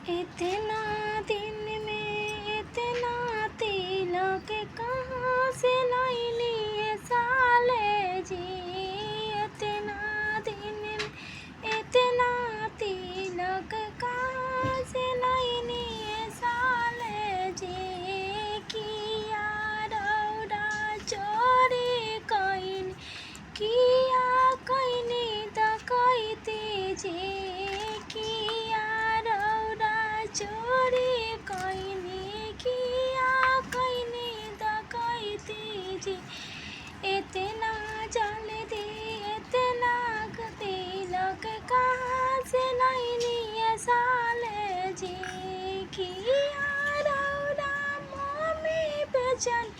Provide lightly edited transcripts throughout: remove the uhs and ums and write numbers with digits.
इतना दिन में इतना तिलक कहाँ से लैली ये साले जी। इतना दिन में इतना तिलक कहाँ से लैली ये साले जी। किया रौरा चोरी कइनी किया कइनी डकैती जी। किया रौरा चोरी कइनी किया कइनी डकैती जी। इतना जल्दी इतना तिलक कहाँ से लैली ये साले जी। किया रौरा मम्मी बेचन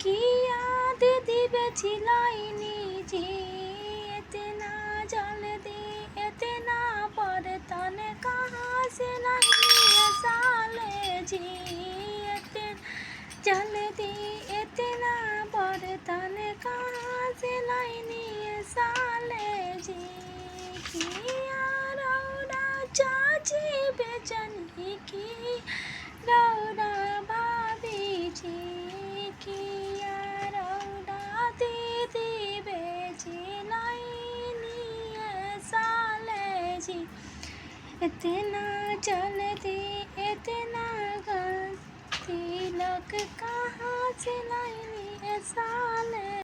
किया दीदी बेची लैनी जी। इतना जल्दी इतना बर्तन कहाँ से लैली ये साले जी। इतना जल्दी इतना बर्तन कहाँ से लैली ये साले जी। किया रौरा चाची बेचनी की रौरा भाभी जी। किया रौरा दीदी बेची लैली ये साले जी। इतना जल्दी इतना तिलक कहाँ से लैली ये साले।